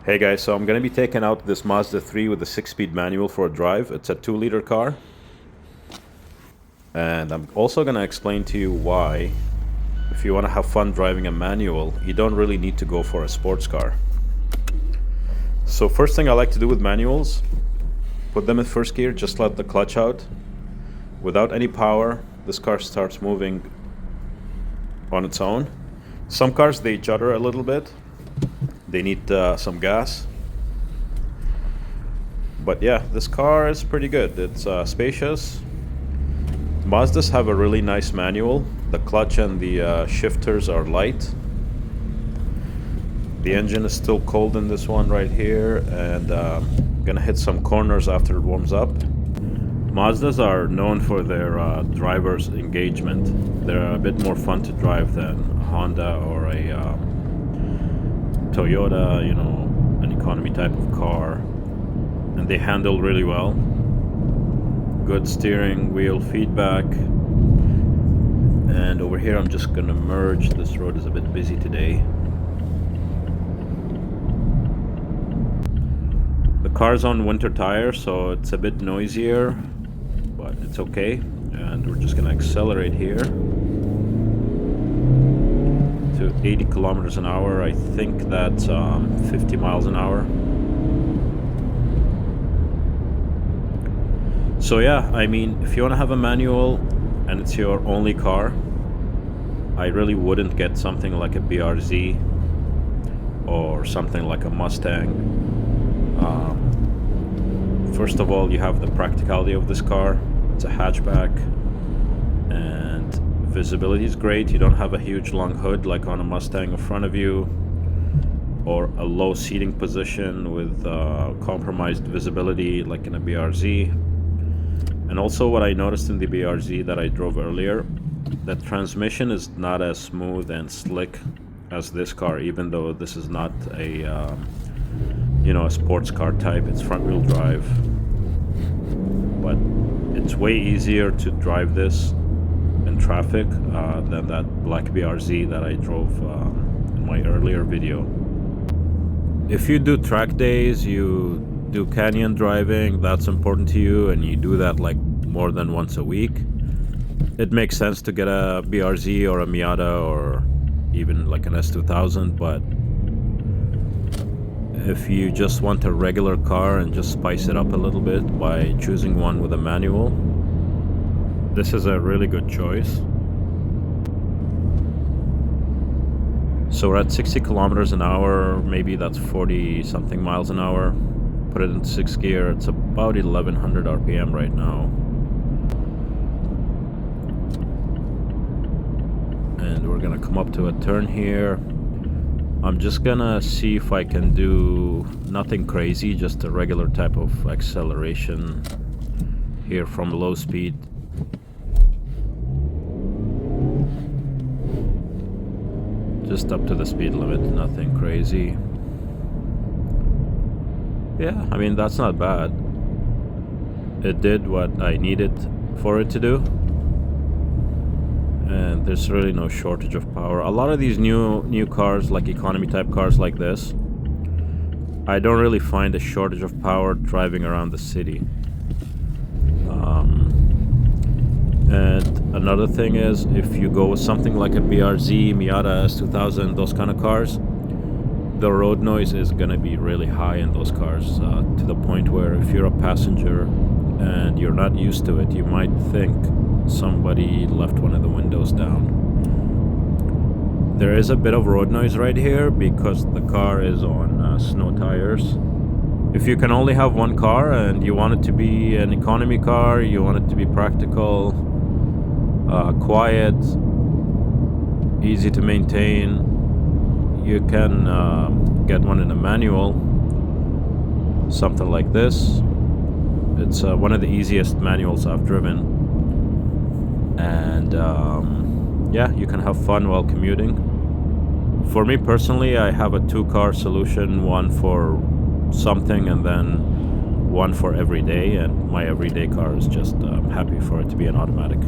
Hey guys, so I'm going to be taking out this Mazda 3 with a 6-speed manual for a drive. It's a 2-liter car. And I'm also going to explain to you why, if you want to have fun driving a manual, you don't really need to go for a sports car. So first thing I like to do with manuals, put them in first gear, just let the clutch out. Without any power, this car starts moving on its own. Some cars, they judder a little bit. They need some gas. But yeah, this car is pretty good. It's spacious. Mazdas have a really nice manual. The clutch and the shifters are light. The engine is still cold in this one right here, and I'm gonna hit some corners after it warms up. Mazdas are known for their driver's engagement. They're a bit more fun to drive than Honda or a Toyota, you know, an economy type of car, and they handle really well. Good steering wheel feedback. And over here I'm just gonna merge. This road is a bit busy today. The car's on winter tires, so it's a bit noisier, but it's okay. And we're just gonna accelerate here to 80 kilometers an hour. I think that's 50 miles an hour. So yeah, I mean, if you want to have a manual and it's your only car, I really wouldn't get something like a BRZ or something like a Mustang. First of all, you have the practicality of this car. It's a hatchback, and visibility is great. You don't have a huge long hood like on a Mustang in front of you, or a low seating position with compromised visibility like in a BRZ. And also what I noticed in the BRZ that I drove earlier, the transmission is not as smooth and slick as this car, even though this is not a you know, a sports car type. It's front wheel drive, but it's way easier to drive this in traffic than that black BRZ that I drove in my earlier video. If you do track days, you do canyon driving, that's important to you, and you do that like more than once a week, it makes sense to get a BRZ or a Miata or even like an S2000. But if you just want a regular car and just spice it up a little bit by choosing one with a manual, this is a really good choice. So we're at 60 kilometers an hour, maybe that's 40 something miles an hour. Put it in 6th gear, it's about 1100 RPM right now. And we're gonna come up to a turn here. I'm just gonna see if I can do nothing crazy, just a regular type of acceleration here from low speed. Just up to the speed limit, nothing crazy. Yeah, I mean, that's not bad. It did what I needed for it to do. And there's really no shortage of power. A lot of these new cars, like economy type cars like this, I don't really find a shortage of power driving around the city. And another thing is, if you go with something like a BRZ, Miata, S2000, those kind of cars, the road noise is going to be really high in those cars, to the point where if you're a passenger and you're not used to it, you might think somebody left one of the windows down. There is a bit of road noise right here because the car is on snow tires. If you can only have one car and you want it to be an economy car, you want it to be practical, quiet, easy to maintain, you can get one in a manual, something like this. It's one of the easiest manuals I've driven, and yeah, you can have fun while commuting. For me personally, I have a 2-car solution, one for something and then one for every day, and my everyday car is just happy for it to be an automatic.